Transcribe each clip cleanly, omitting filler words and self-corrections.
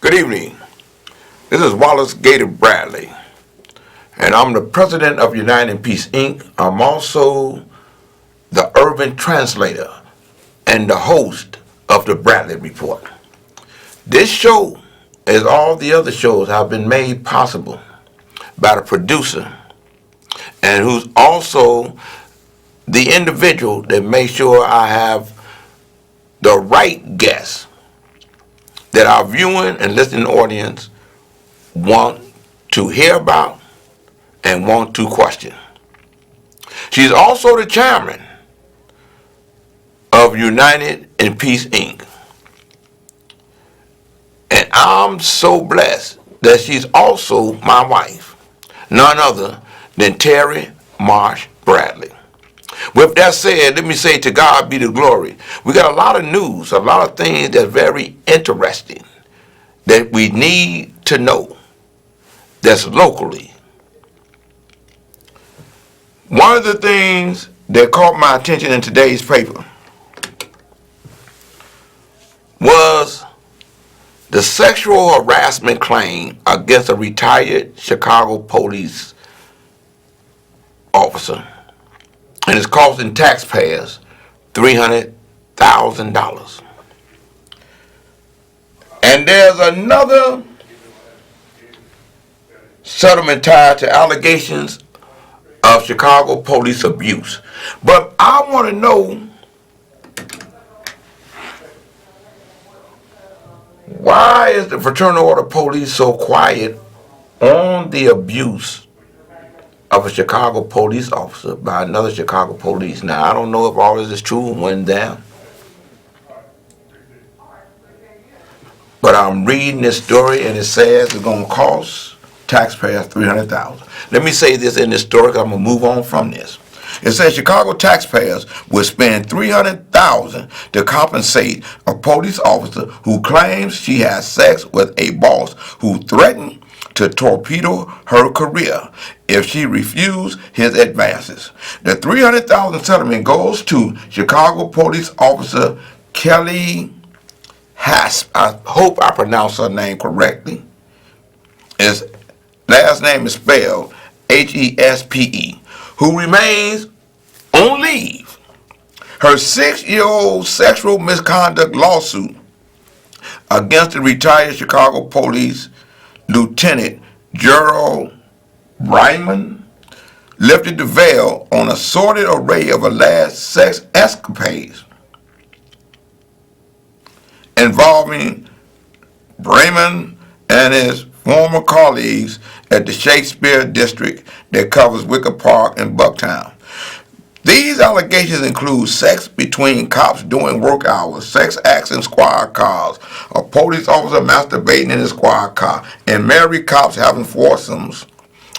Good evening. This is Walter Gator Bradley, and I'm the president of United Peace Inc. I'm also the urban translator and the host of the Bradley Report. This show, as all the other shows, have been made possible by the producer, and who's also the individual that makes sure I have the right guests that our viewing and listening audience want to hear about and want to question. She's also the chairman of United in Peace Inc. And I'm so blessed that she's also my wife, none other than Terry Marsh Bradley. With that said, let me say to God be the glory. We got a lot of news, a lot of things that's very interesting that we need to know that's locally. One of the things that caught my attention in today's paper was the sexual harassment claim against a retired Chicago police officer, and it's costing taxpayers $300,000. And there's another settlement tied to allegations of Chicago police abuse. But I want to know, why is the Fraternal Order Police so quiet on the abuse of a Chicago police officer by another Chicago police? Now, I don't know if all this is true and went down, but I'm reading this story and it says it's going to cost taxpayers $300,000. Let me say this in this story because I'm going to move on from this. It says Chicago taxpayers will spend $300,000 to compensate a police officer who claims she had sex with a boss who threatened to torpedo her career if she refused his advances. The $300,000 settlement goes to Chicago police officer Kelly Hasp. I hope I pronounced her name correctly. His last name is spelled Hespe, who remains on leave. Her 6-year-old sexual misconduct lawsuit against the retired Chicago police Lieutenant Gerald Ryman lifted the veil on a sordid array of alleged sex escapades involving Bremen and his former colleagues at the Shakespeare District that covers Wicker Park and Bucktown. These allegations include sex between cops during work hours, sex acts in squad cars, a police officer masturbating in his squad car, and married cops having foursomes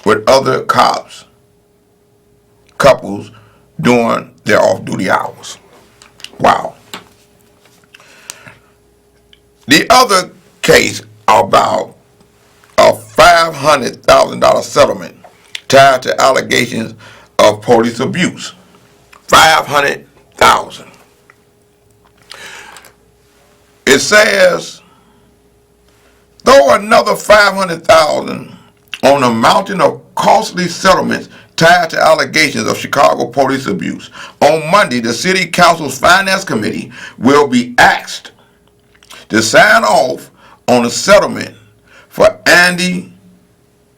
with other couples during their off-duty hours. Wow. The other case about a $500,000 settlement tied to allegations of police abuse. $500,000. It says, throw another $500,000 on a mountain of costly settlements tied to allegations of Chicago police abuse. On Monday, the City Council's Finance Committee will be asked to sign off on a settlement for Andy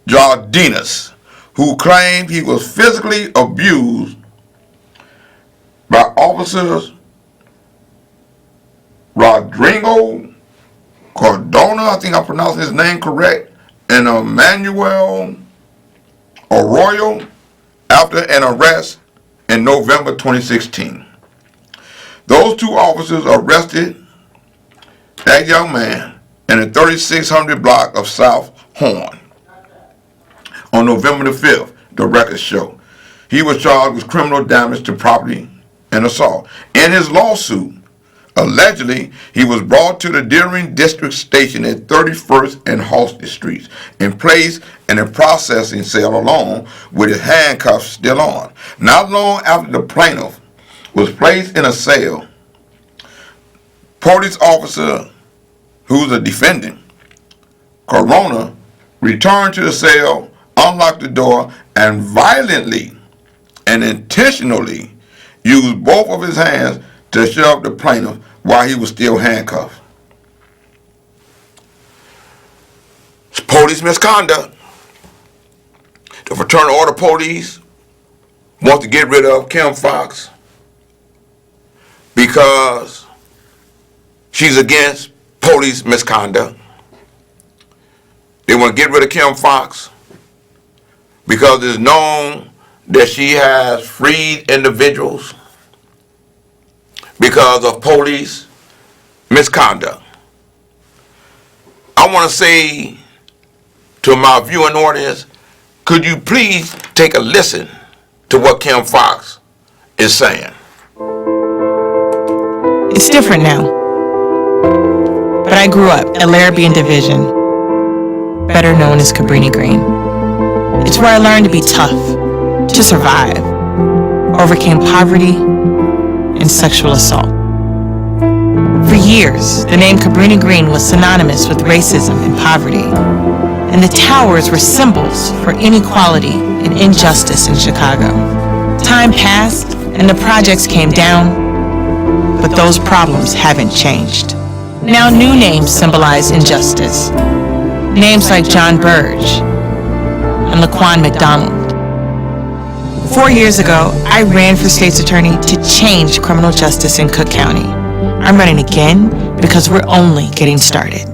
Jardinas, who claimed he was physically abused by officers Rodrigo Cardona, I think I pronounced his name correct, and Emmanuel Arroyo after an arrest in November 2016. Those two officers arrested that young man in the 3600 block of South Horn on November the 5th, the records show. He was charged with criminal damage to property and assault. In his lawsuit, allegedly, he was brought to the Deering District Station at 31st and Halsted Streets and placed in a processing cell alone with his handcuffs still on. Not long after the plaintiff was placed in a cell, police officer who's a defendant Corona returned to the cell, unlocked the door, and violently and intentionally used both of his hands to shove the plaintiff while he was still handcuffed. It's police misconduct. The Fraternal Order Police want to get rid of Kim Foxx because she's against police misconduct. They want to get rid of Kim Foxx because it's known that she has freed individuals because of police misconduct. I want to say to my viewing audience, could you please take a listen to what Kim Foxx is saying? It's different now. But I grew up at Larrabee Division, better known as Cabrini Green. It's where I learned to be tough, to survive, overcame poverty and sexual assault. For years, the name Cabrini Green was synonymous with racism and poverty, and the towers were symbols for inequality and injustice in Chicago. Time passed and the projects came down, but those problems haven't changed. Now new names symbolize injustice. Names like John Burge and Laquan McDonald. 4 years ago, I ran for state's attorney to change criminal justice in Cook County. I'm running again because we're only getting started.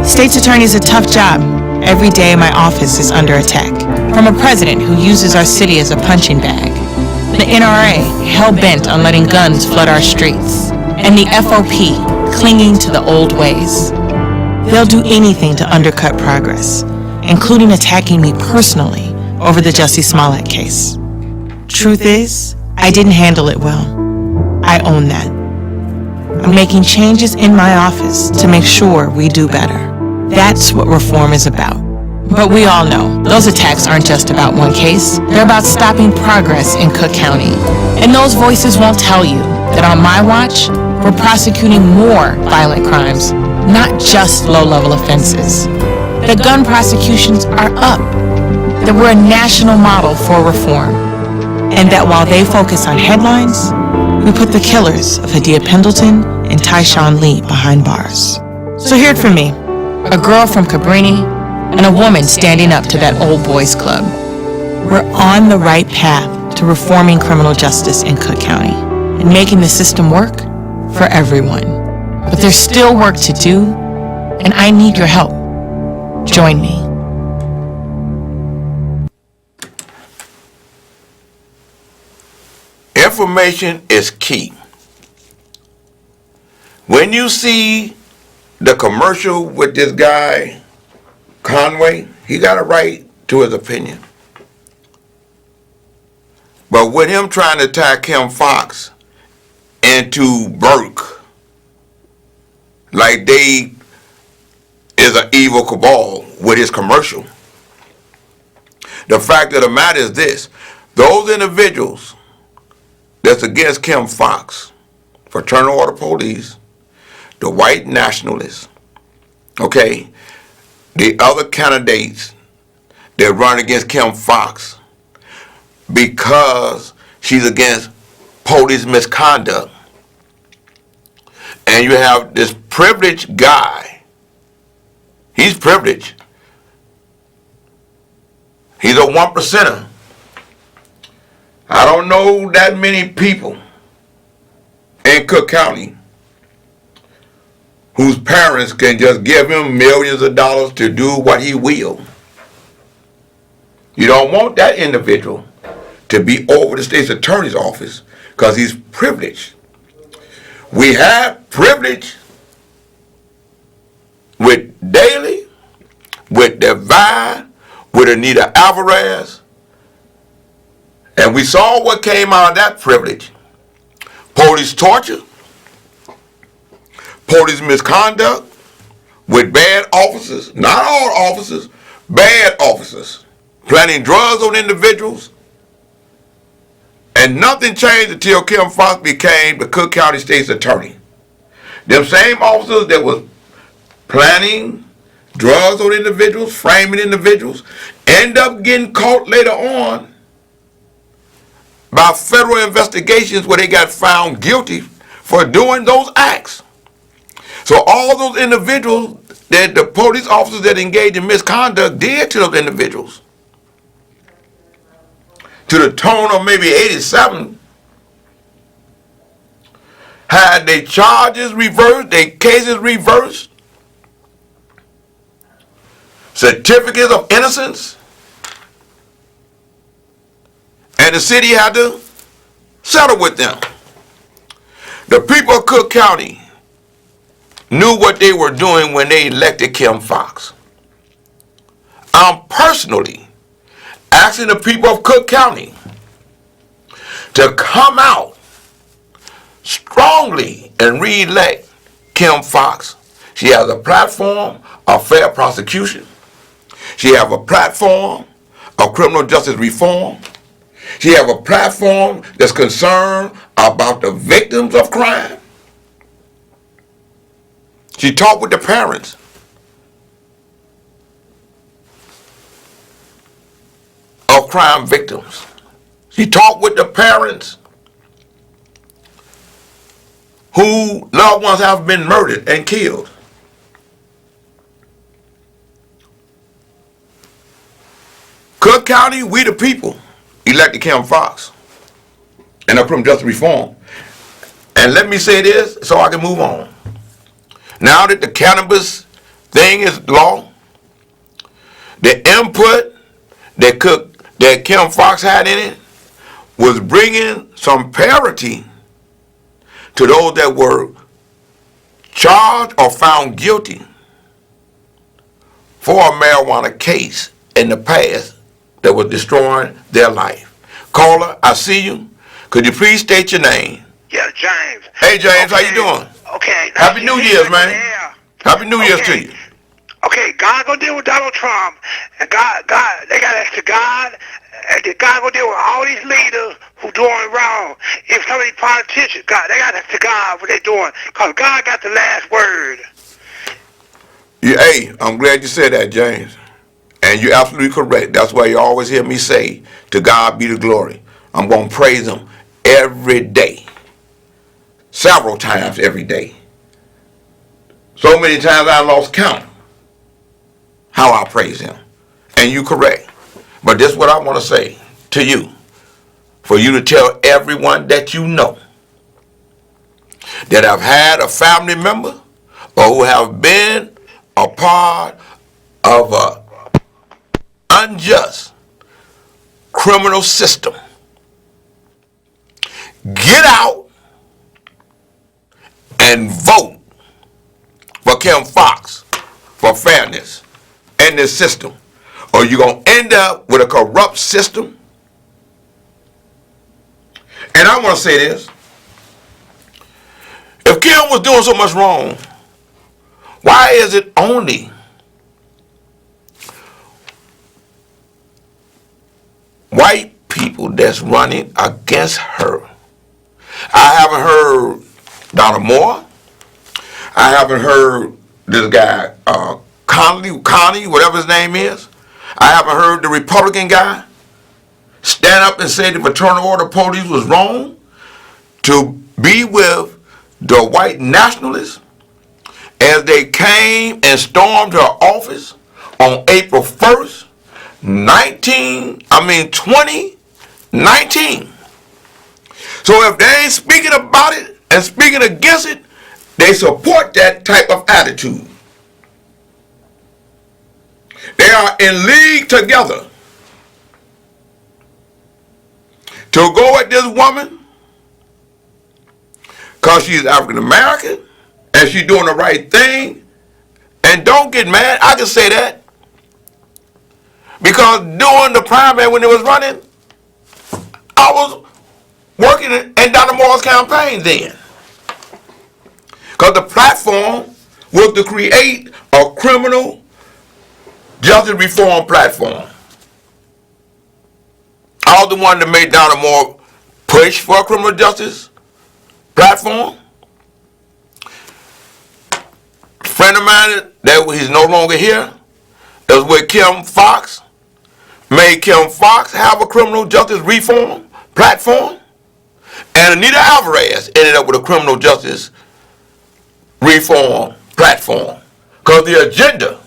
State's attorney is a tough job. Every day my office is under attack. From a president who uses our city as a punching bag, the NRA hell-bent on letting guns flood our streets, and the FOP clinging to the old ways. They'll do anything to undercut progress, including attacking me personally over the Jussie Smollett case. Truth is, I didn't handle it well. I own that. I'm making changes in my office to make sure we do better. That's what reform is about. But we all know, those attacks aren't just about one case. They're about stopping progress in Cook County. And those voices won't tell you that on my watch, we're prosecuting more violent crimes, not just low-level offenses. The gun prosecutions are up, that we're a national model for reform, and that while they focus on headlines, we put the killers of Hadia Pendleton and Tyshawn Lee behind bars. So hear it from me, a girl from Cabrini, and a woman standing up to that old boys club. We're on the right path to reforming criminal justice in Cook County and making the system work for everyone. But there's still work to do, and I need your help. Join me. Information is key. When you see the commercial with this guy, Conway, he got a right to his opinion. But with him trying to tie Kim Foxx into Burke, like they is an evil cabal with his commercial. The fact of the matter is this: those individuals that's against Kim Foxx, Fraternal Order Police, the white nationalists, okay, the other candidates that run against Kim Foxx because she's against police misconduct. And you have this privileged guy. He's privileged. He's a 1%er. I don't know that many people in Cook County whose parents can just give him millions of dollars to do what he will. You don't want that individual to be over the state's attorney's office because he's privileged. We have privilege with Daley, with Divine, with Anita Alvarez, and we saw what came out of that privilege. Police torture, police misconduct with bad officers, not all officers, bad officers, planting drugs on individuals. And nothing changed until Kim Foxx became the Cook County State's Attorney. Them same officers that was planning drugs on individuals, framing individuals, end up getting caught later on by federal investigations where they got found guilty for doing those acts. So all those individuals that the police officers that engaged in misconduct did to those individuals, to the tone of maybe 87, had their charges reversed, their cases reversed, certificates of innocence, and the city had to settle with them. The people of Cook County knew what they were doing when they elected Kim Foxx. I'm personally asking the people of Cook County to come out strongly and re-elect Kim Foxx. She has a platform of fair prosecution. She has a platform of criminal justice reform. She has a platform that's concerned about the victims of crime. She talked with the parents. Of crime victims. She talked with the parents whose loved ones have been murdered and killed. Cook County, we the people, elected Kim Foxx and her criminal justice reform. And let me say this so I can move on. Now that the cannabis thing is law, the input that Kim Foxx had in it was bringing some parity to those that were charged or found guilty for a marijuana case in the past that was destroying their life. Caller, I see you. Could you please state your name? Yeah, James. Hey, James, okay. how you doing? Okay. Happy New Year's, man. Yeah. Happy New Year's to you. Okay, God gonna deal with Donald Trump, and God, they gotta ask to God, and then God gonna deal with all these leaders who doing wrong. If some of these politicians, God, they gotta ask to God what they doing, cause God got the last word. Yeah, hey, I'm glad you said that, James. And you're absolutely correct. That's why you always hear me say, to God be the glory. I'm gonna praise him every day. Several times every day. So many times I lost count how I praise him. And you correct. But this is what I want to say to you. For you to tell everyone that you know that have had a family member or who have been a part of a unjust criminal system. Get out and vote for Kim Foxx for fairness in this system, or you're going to end up with a corrupt system. And I want to say this. If Kim was doing so much wrong, why is it only white people that's running against her? I haven't heard Donald Moore. I haven't heard this guy, Connie, whatever his name is. I haven't heard the Republican guy stand up and say the fraternal order police was wrong to be with the white nationalists as they came and stormed her office on April 1st, 2019. So if they ain't speaking about it and speaking against it, they support that type of attitude. They are in league together to go at this woman because she's African American and she's doing the right thing. And don't get mad, I can say that. Because during the primary when it was running, I was working in Donald Moore's campaign then. Because the platform was to create a criminal justice reform platform. I was the one that made Donald Moore push for a criminal justice platform. A friend of mine that he's no longer here, is with Kim Foxx, made Kim Foxx have a criminal justice reform platform, and Anita Alvarez ended up with a criminal justice reform platform. Because the agenda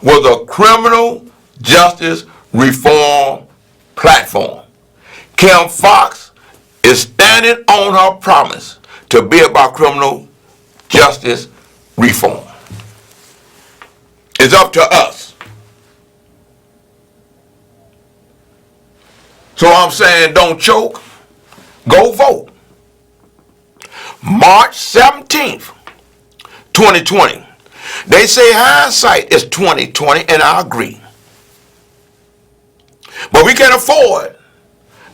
was a criminal justice reform platform. Kim Foxx is standing on her promise to be about criminal justice reform. It's up to us. So I'm saying, don't choke, go vote. March 17th, 2020. They say hindsight is 2020, and I agree. But we can't afford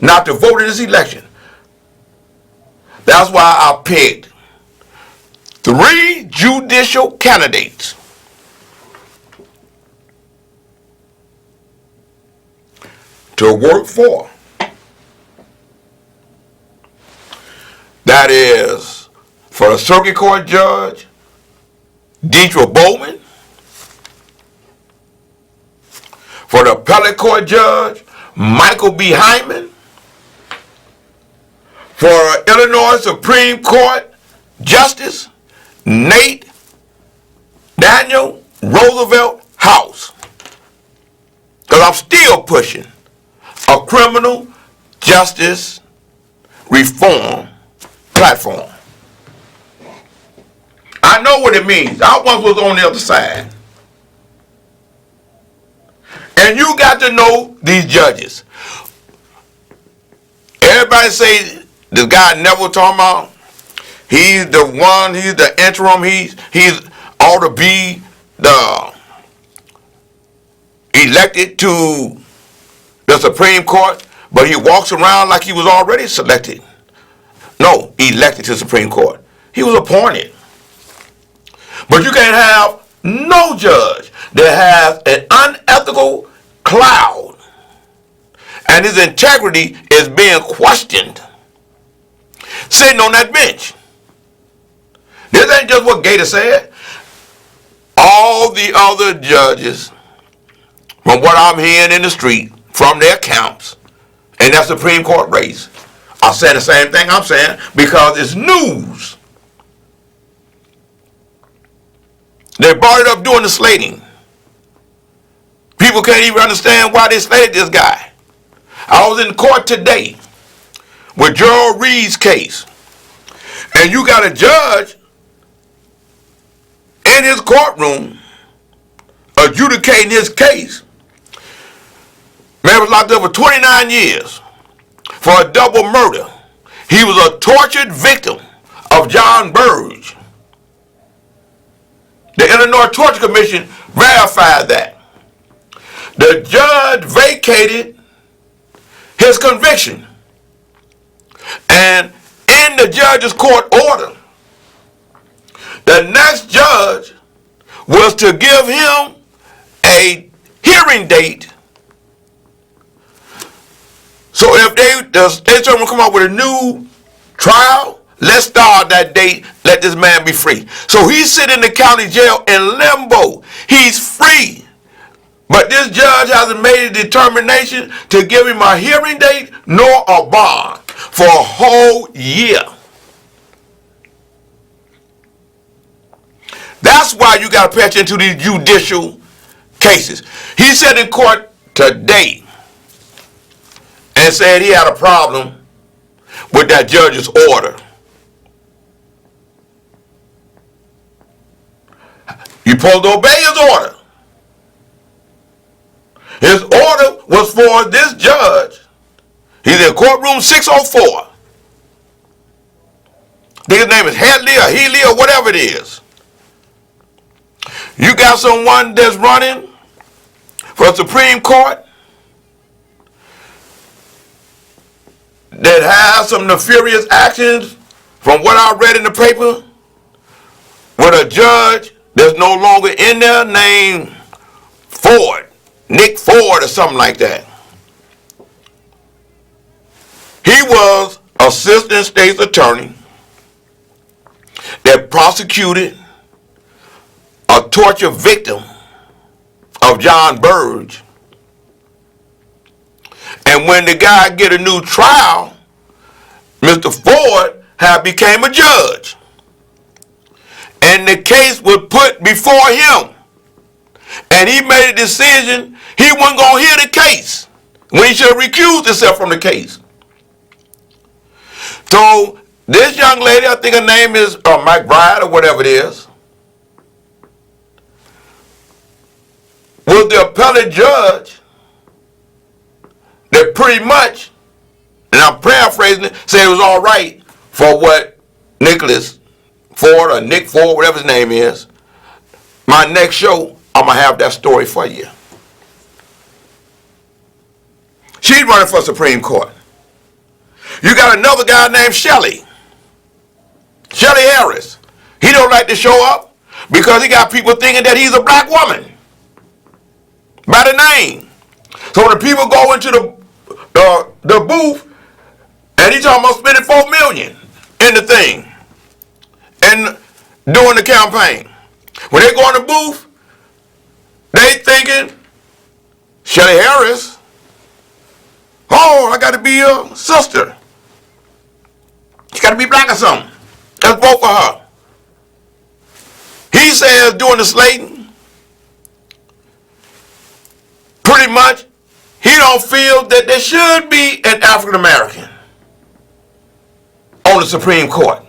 not to vote in this election. That's why I picked 3 judicial candidates to work for. That is for the circuit court judge, Deidre Bowman, for the appellate court judge, Michael B. Hyman, for Illinois Supreme Court Justice, Nate Daniel Roosevelt House. Because I'm still pushing a criminal justice reform platform. I know what it means. I once was on the other side. And you got to know these judges. Everybody say this guy Neville talking about, he's the one, he's the interim, he's ought to be the elected to the Supreme Court, but he walks around like he was already selected. No, elected to the Supreme Court. He was appointed. But you can't have no judge that has an unethical cloud and his integrity is being questioned sitting on that bench. This ain't just what Gator said. All the other judges, from what I'm hearing in the street, from their camps, in that Supreme Court race, are saying the same thing I'm saying because it's news. They brought it up during the slating. People can't even understand why they slated this guy. I was in court today with Gerald Reed's case, and you got a judge in his courtroom adjudicating his case. Man was locked up for 29 years for a double murder. He was a tortured victim of John Burge. The Illinois Torture Commission verified that. The judge vacated his conviction. And in the judge's court order, the next judge was to give him a hearing date. So if the state attorney will come up with a new trial, let's start that date, let this man be free. So he's sitting in the county jail in limbo. He's free. But this judge hasn't made a determination to give him a hearing date nor a bond for a whole year. That's why you got to pay attention to these judicial cases. He said in court today and said he had a problem with that judge's order. You're supposed to obey his order. His order was for this judge. He's in courtroom 604. I think his name is Headley or Healy or whatever it is. You got someone that's running for Supreme Court that has some nefarious actions from what I read in the paper with a judge that's no longer in there named Ford, Nick Ford or something like that. He was assistant state's attorney that prosecuted torture victim of John Burge. And when the guy get a new trial, Mr. Ford had became a judge. And the case was put before him. And he made a decision he wasn't going to hear the case when he should have recused himself from the case. So this young lady, I think her name is McBride or whatever it is, was the appellate judge that pretty much, and I'm paraphrasing it, said it was all right for what Nicholas Ford or Nick Ford, whatever his name is. My next show, I'm going to have that story for you. She's running for Supreme Court. You got another guy named Shelly Harris. He don't like to show up because he got people thinking that he's a black woman by the name. So when the people go into the booth, and he's talking about spending $4 million in the thing and doing the campaign. When they go in the booth, they thinking, Shelly Harris, oh, I got to be a sister. She got to be black or something. Let's vote for her. He says during the slating, pretty much, he don't feel that there should be an African American on the Supreme Court.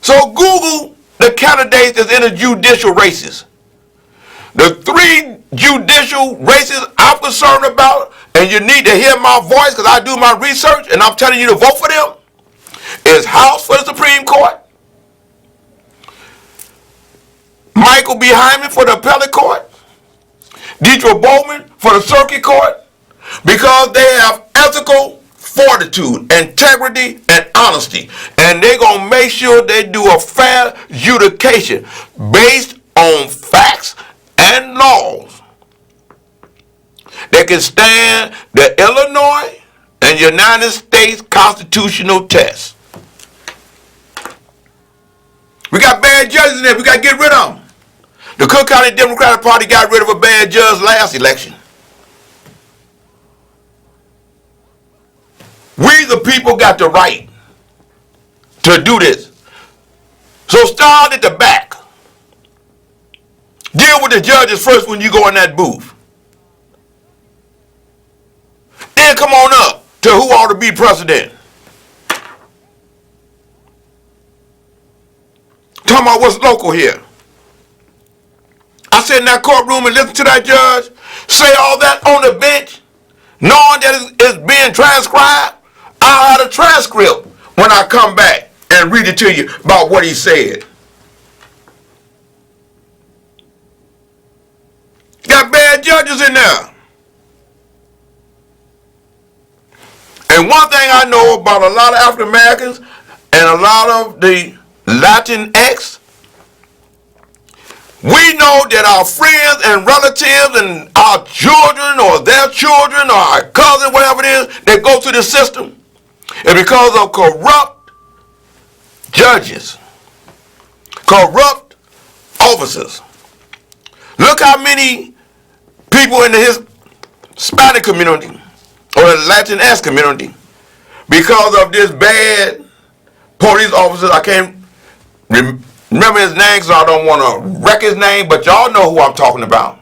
So Google the candidates that's in the judicial races. The 3 judicial races I'm concerned about, and you need to hear my voice because I do my research and I'm telling you to vote for them, is House for the Supreme Court, Michael B. Hyman for the appellate court, Deidre Bowman for the circuit court, because they have ethical fortitude, integrity, and honesty. And they're going to make sure they do a fair adjudication based on facts and laws that can stand the Illinois and United States constitutional test. We got bad judges in there. We got to get rid of them. The Cook County Democratic Party got rid of a bad judge last election. We the people got the right to do this. So start at the back. Deal with the judges first when you go in that booth. Then come on up to who ought to be president. Talking about what's local here. I sit in that courtroom and listen to that judge say all that on the bench, knowing that it's being transcribed. I'll have a transcript when I come back and read it to you about what he said. Got bad judges in there. And one thing I know about a lot of African Americans and a lot of the Latinx, we know that our friends and relatives and our children or their children or our cousins, whatever it is, that go through the system, is because of corrupt judges, corrupt officers. Look how many people in the Hispanic community or the Latinx community, because of this bad police officer, I can't remember his name, so I don't want to wreck his name, but y'all know who I'm talking about.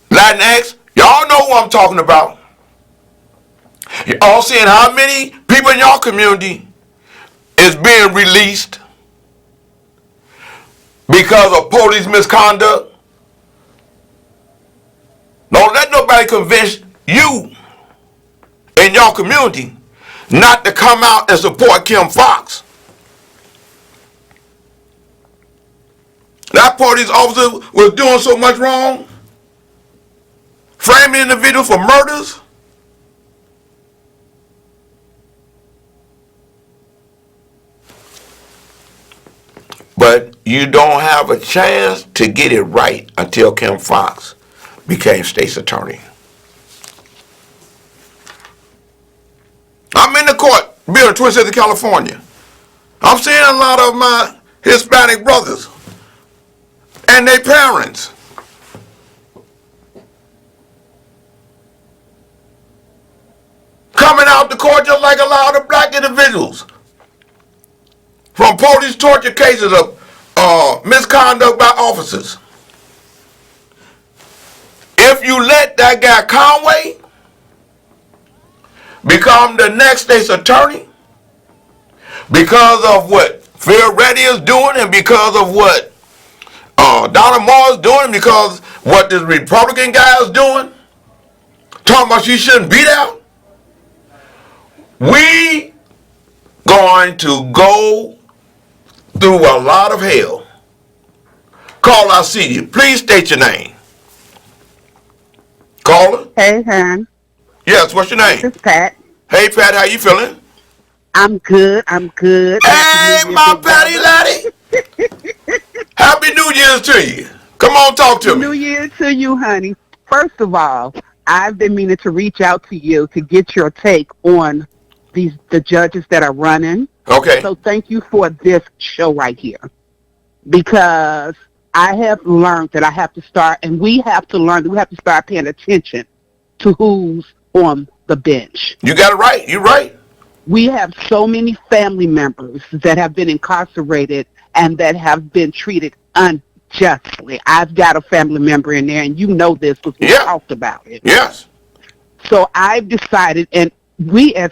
Latinx, y'all know who I'm talking about. Y'all seeing how many people in y'all community is being released because of police misconduct. Don't let nobody convince you in your community not to come out and support Kim Foxx. That police officer was doing so much wrong, framing individuals for murders. But you don't have a chance to get it right until Kim Foxx became state's attorney. I'm in the court, being in Twin Cities, California. I'm seeing a lot of my Hispanic brothers and their parents coming out the court just like a lot of black individuals from police torture cases of misconduct by officers. If you let that guy Conway become the next state's attorney because of what Phil Reddy is doing and because of what Donna Moore is doing and because what this Republican guy is doing, talking about she shouldn't be there, we going to go through a lot of hell. Call, I see you. Please state your name. Caller? Hey, hon. Yes, what's your This name? is Pat. Hey, Pat, how you feeling? I'm good. I'm good. Hey, Happy New Year, my big Patty brother. laddie. Happy New Year's to you. Come on, talk to New me. Year to you, honey. First of all, I've been meaning to reach out to you to get your take on the judges that are running. Okay. So thank you for this show right here. Because I have learned that I have to start, and we have to learn that we have to start paying attention to who's on the bench. You got it right. You're right. We have so many family members that have been incarcerated and that have been treated unjustly. I've got a family member in there, and you know this because we talked about it. Yes. So I've decided, and we as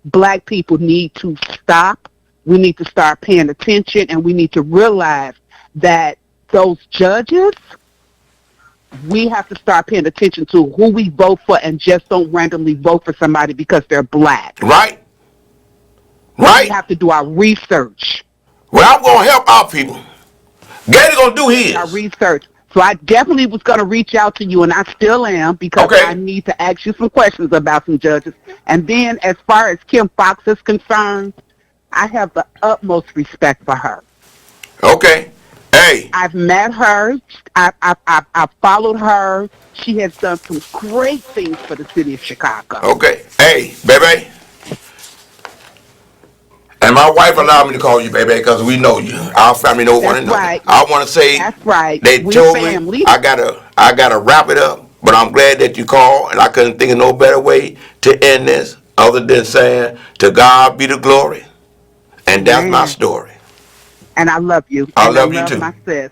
black people need to stop. We need to start paying attention, and we need to realize that those judges, we have to start paying attention to who we vote for and just don't randomly vote for somebody because they're black. Right. We Right. have to do our research. Well, I'm going to help our people. Gator going to do his. Our research. So I definitely was going to reach out to you, and I still am, because Okay. I need to ask you some questions about some judges. And then as far as Kim Fox is concerned, I have the utmost respect for her. Okay. Hey. I've met her. I've followed her. She has done some great things for the city of Chicago. Okay. Hey, baby. And my wife allowed me to call you baby because we know you. Our family know one That's another. right. I want to say That's right. they We told family. me I gotta wrap it up. But I'm glad that you called, and I couldn't think of no better way to end this other than saying, to God be the glory. And that's my Amen. story. And I love you. I And love you too. my sis.